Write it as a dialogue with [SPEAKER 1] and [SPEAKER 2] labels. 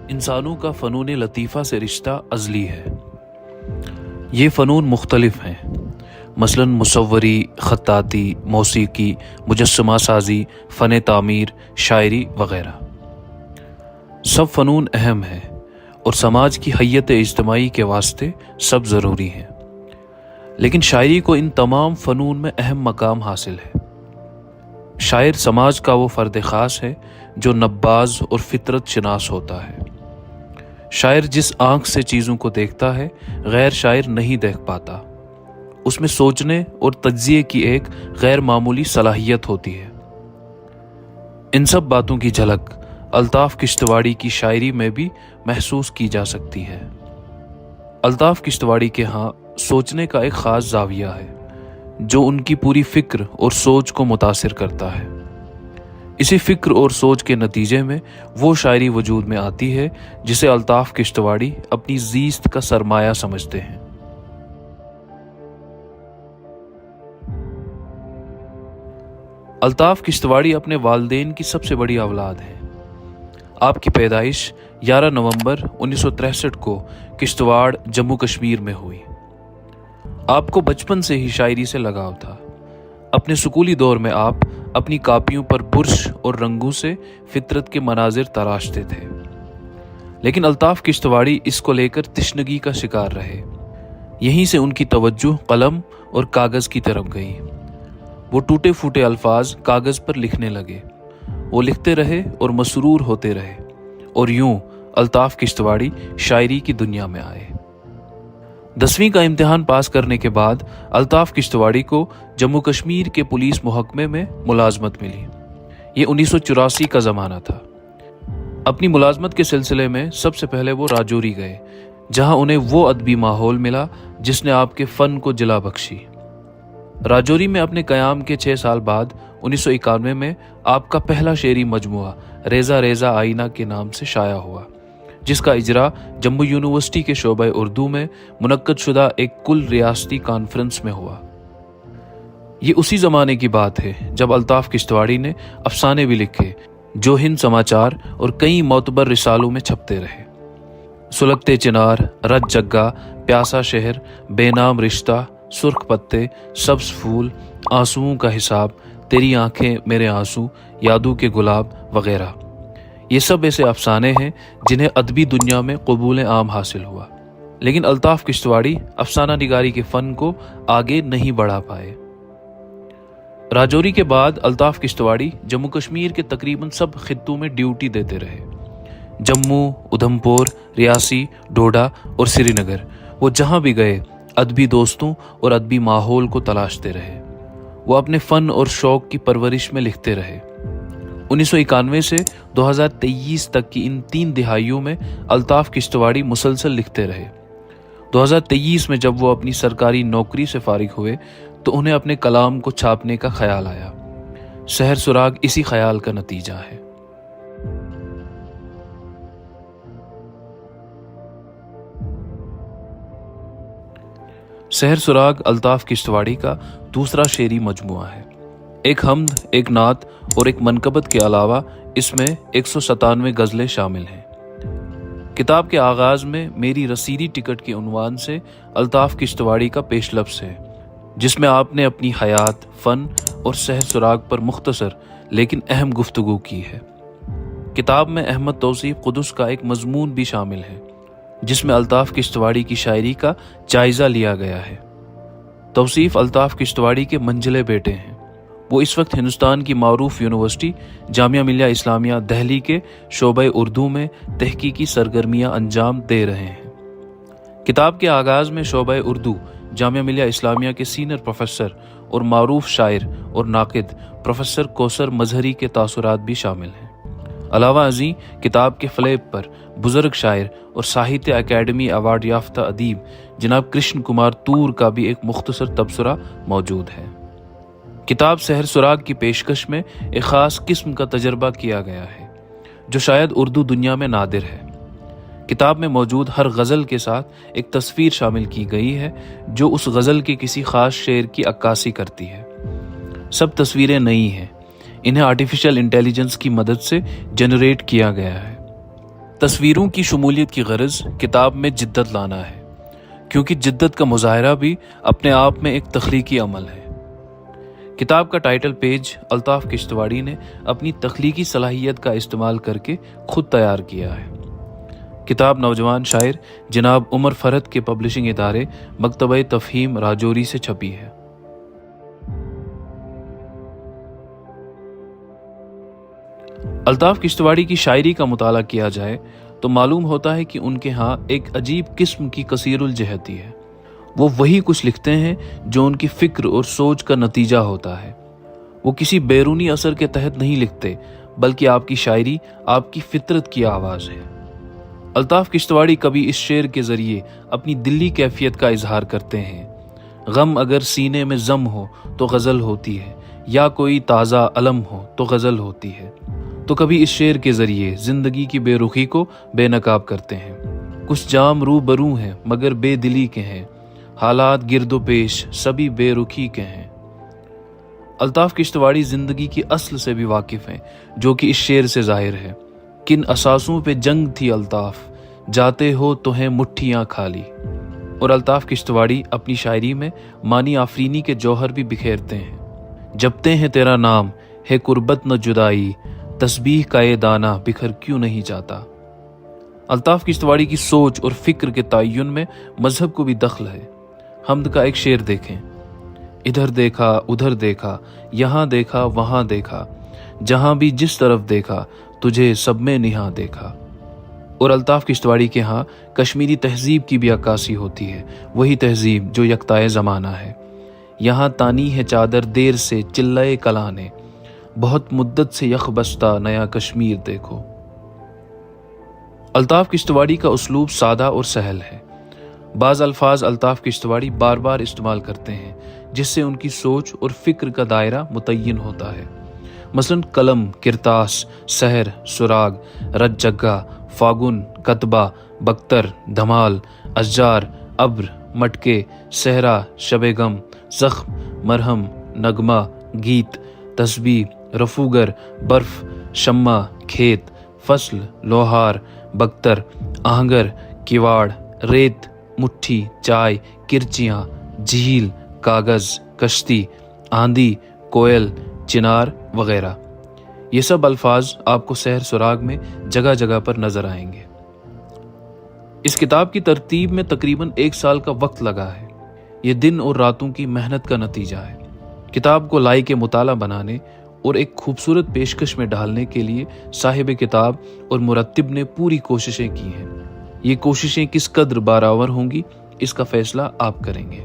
[SPEAKER 1] انسانوں کا فنون لطیفہ سے رشتہ ازلی ہے۔ یہ فنون مختلف ہیں، مثلا مصوری، خطاطی، موسیقی، مجسمہ سازی، فن تعمیر، شاعری وغیرہ۔ سب فنون اہم ہیں اور سماج کی حیت اجتماعی کے واسطے سب ضروری ہیں، لیکن شاعری کو ان تمام فنون میں اہم مقام حاصل ہے۔ شاعر سماج کا وہ فرد خاص ہے جو نباز اور فطرت شناس ہوتا ہے۔ شاعر جس آنکھ سے چیزوں کو دیکھتا ہے غیر شاعر نہیں دیکھ پاتا۔ اس میں سوچنے اور تجزیے کی ایک غیر معمولی صلاحیت ہوتی ہے۔ ان سب باتوں کی جھلک الطاف کشتواڑی کی شاعری میں بھی محسوس کی جا سکتی ہے۔ الطاف کشتواڑی کے ہاں سوچنے کا ایک خاص زاویہ ہے جو ان کی پوری فکر اور سوچ کو متاثر کرتا ہے۔ اسی فکر اور سوچ کے نتیجے میں وہ شاعری وجود میں آتی ہے جسے الطاف کشتواڑی اپنی زیست کا سرمایہ سمجھتے ہیں۔ الطاف کشتواڑی اپنے والدین کی سب سے بڑی اولاد ہیں۔ آپ کی پیدائش 11 نومبر 1963 کو کشتواڑ جموں کشمیر میں ہوئی۔ آپ کو بچپن سے ہی شاعری سے لگاؤ تھا۔ اپنے سکولی دور میں آپ اپنی کاپیوں پر برش اور رنگوں سے فطرت کے مناظر تراشتے تھے، لیکن الطاف کشتواڑی اس کو لے کر تشنگی کا شکار رہے۔ یہیں سے ان کی توجہ قلم اور کاغذ کی طرف گئی۔ وہ ٹوٹے پھوٹے الفاظ کاغذ پر لکھنے لگے۔ وہ لکھتے رہے اور مسرور ہوتے رہے، اور یوں الطاف کشتواڑی شاعری کی دنیا میں آئے۔ 10ویں کا امتحان پاس کرنے کے بعد الطاف کشتواڑی کو جموں کشمیر کے پولیس محکمے میں ملازمت ملی۔ یہ 1984 کا زمانہ تھا۔ اپنی ملازمت کے سلسلے میں سب سے پہلے وہ راجوری گئے، جہاں انہیں وہ ادبی ماحول ملا جس نے آپ کے فن کو جلا بخشی۔ راجوری میں اپنے قیام کے 6 سال بعد 1991 میں آپ کا پہلا شعری مجموعہ ریزہ ریزہ آئینہ کے نام سے شائع ہوا، جس کا اجرا جموں یونیورسٹی کے شعبہ اردو میں منعقد شدہ ایک کل ریاستی کانفرنس میں ہوا۔ یہ اسی زمانے کی بات ہے جب الطاف کشتواڑی نے افسانے بھی لکھے جو ہند سماچار اور کئی معتبر رسالوں میں چھپتے رہے۔ سلگتے چنار، رت جگہ، پیاسا شہر، بے نام رشتہ، سرخ پتے، سبز پھول، آنسوؤں کا حساب، تیری آنکھیں میرے آنسو، یادوں کے گلاب وغیرہ۔ یہ سب ایسے افسانے ہیں جنہیں ادبی دنیا میں قبول عام حاصل ہوا، لیکن الطاف کشتواڑی افسانہ نگاری کے فن کو آگے نہیں بڑھا پائے۔ راجوری کے بعد الطاف کشتواڑی جموں کشمیر کے تقریباً سب خطوں میں ڈیوٹی دیتے رہے۔ جموں، ادھمپور، ریاسی، ڈوڈا اور سری نگر، وہ جہاں بھی گئے ادبی دوستوں اور ادبی ماحول کو تلاشتے رہے۔ وہ اپنے فن اور شوق کی پرورش میں لکھتے رہے۔ 1991 سے 2023 تک کی ان 3 دہائیوں میں الطاف کشتواڑی مسلسل لکھتے رہے۔ 2023 میں جب وہ اپنی سرکاری نوکری سے فارغ ہوئے تو انہیں اپنے کلام کو چھاپنے کا خیال آیا۔ سحر سراغ اسی خیال کا نتیجہ ہے۔ سحر سراغ الطاف کشتواڑی کا دوسرا شعری مجموعہ ہے۔ ایک حمد، ایک نعت اور ایک منقبت کے علاوہ اس میں 197 غزلیں شامل ہیں۔ کتاب کے آغاز میں میری رسیدی ٹکٹ کے عنوان سے الطاف کشتواڑی کا پیش لفظ ہے، جس میں آپ نے اپنی حیات، فن اور سحر سراغ پر مختصر لیکن اہم گفتگو کی ہے۔ کتاب میں احمد توصیف قدس کا ایک مضمون بھی شامل ہے، جس میں الطاف کشتواڑی کی شاعری کا جائزہ لیا گیا ہے۔ توصیف الطاف کشتواڑی کے منجلے بیٹے ہیں۔ وہ اس وقت ہندوستان کی معروف یونیورسٹی جامعہ ملیہ اسلامیہ دہلی کے شعبہ اردو میں تحقیقی سرگرمیاں انجام دے رہے ہیں۔ کتاب کے آغاز میں شعبہ اردو جامعہ ملیہ اسلامیہ کے سینئر پروفیسر اور معروف شاعر اور ناقد پروفیسر کوثر مظہری کے تاثرات بھی شامل ہیں۔ علاوہ ازیں کتاب کے فلیب پر بزرگ شاعر اور ساہتیہ اکیڈمی ایوارڈ یافتہ ادیب جناب کرشن کمار تور کا بھی ایک مختصر تبصرہ موجود ہے۔ کتاب سحر سراغ کی پیشکش میں ایک خاص قسم کا تجربہ کیا گیا ہے جو شاید اردو دنیا میں نادر ہے۔ کتاب میں موجود ہر غزل کے ساتھ ایک تصویر شامل کی گئی ہے جو اس غزل کے کسی خاص شعر کی عکاسی کرتی ہے۔ سب تصویریں نئی ہیں، انہیں آرٹیفیشل انٹیلیجنس کی مدد سے جنریٹ کیا گیا ہے۔ تصویروں کی شمولیت کی غرض کتاب میں جدت لانا ہے، کیونکہ جدت کا مظاہرہ بھی اپنے آپ میں ایک تخلیقی عمل ہے۔ کتاب کا ٹائٹل پیج الطاف کشتواڑی نے اپنی تخلیقی صلاحیت کا استعمال کر کے خود تیار کیا ہے۔ کتاب نوجوان شاعر جناب عمر فرحت کے پبلشنگ ادارے مکتبہ تفہیم راجوری سے چھپی ہے۔ الطاف کشتواڑی کی شاعری کا مطالعہ کیا جائے تو معلوم ہوتا ہے کہ ان کے ہاں ایک عجیب قسم کی کثیر الجہتی ہے۔ وہ وہی کچھ لکھتے ہیں جو ان کی فکر اور سوچ کا نتیجہ ہوتا ہے۔ وہ کسی بیرونی اثر کے تحت نہیں لکھتے، بلکہ آپ کی شاعری آپ کی فطرت کی آواز ہے۔ الطاف کشتواڑی کبھی اس شعر کے ذریعے اپنی دلی کیفیت کا اظہار کرتے ہیں۔ غم اگر سینے میں ضم ہو تو غزل ہوتی ہے، یا کوئی تازہ علم ہو تو غزل ہوتی ہے۔ تو کبھی اس شعر کے ذریعے زندگی کی بے رخی کو بے نقاب کرتے ہیں۔ کچھ جام رو برو ہیں مگر بے دلی کے ہیں، حالات گرد و پیش سبھی بے رخی کے ہیں۔ الطاف کشتواڑی زندگی کی اصل سے بھی واقف ہیں، جو کہ اس شعر سے ظاہر ہے۔ کن اساسوں پہ جنگ تھی الطاف، جاتے ہو تو ہیں مٹھیاں خالی۔ اور الطاف کشتواڑی اپنی شاعری میں معنی آفرینی کے جوہر بھی بکھیرتے ہیں۔ جپتے ہیں تیرا نام ہے قربت نہ جدائی، تسبیح کا یہ دانہ بکھر کیوں نہیں جاتا۔ الطاف کشتواڑی کی سوچ اور فکر کے تعین میں مذہب کو بھی دخل ہے۔ حمد کا ایک شعر دیکھیں: ادھر دیکھا ادھر دیکھا، یہاں دیکھا وہاں دیکھا، جہاں بھی جس طرف دیکھا تجھے سب میں نہاں دیکھا۔ اور الطاف کشتواڑی کے ہاں کشمیری تہذیب کی بھی عکاسی ہوتی ہے، وہی تہذیب جو یکتائے زمانہ ہے۔ یہاں تانی ہے چادر دیر سے چلائے کلاں نے، بہت مدت سے یخ بستہ نیا کشمیر دیکھو۔ الطاف کشتواڑی کا اسلوب سادہ اور سہل ہے۔ بعض الفاظ الطاف کشتواڑی بار بار استعمال کرتے ہیں، جس سے ان کی سوچ اور فکر کا دائرہ متعین ہوتا ہے۔ مثلاً قلم، کرتاس، سحر، سراغ، رت جگہ، فاگن، کتبہ، بختر، دھمال، اشجار، ابر، مٹکے، صحرا، شب غم، زخم، مرہم، نغمہ، گیت، تسبیح، رفوگر، برف، شمع، کھیت، فصل، لوہار، بختر، آہنگر، کواڑ، ریت، مٹھی، چائے، کرچیاں، جھیل، کاغذ، کشتی، آندھی، کوئل، چنار وغیرہ۔ یہ سب الفاظ آپ کو سحر سراغ میں جگہ جگہ پر نظر آئیں گے۔ اس کتاب کی ترتیب میں تقریباً 1 سال کا وقت لگا ہے۔ یہ دن اور راتوں کی محنت کا نتیجہ ہے۔ کتاب کو لائق مطالعہ بنانے اور ایک خوبصورت پیشکش میں ڈالنے کے لیے صاحب کتاب اور مرتب نے پوری کوششیں کی ہیں۔ یہ کوششیں کس قدر بارآور ہوں گی، اس کا فیصلہ آپ کریں گے۔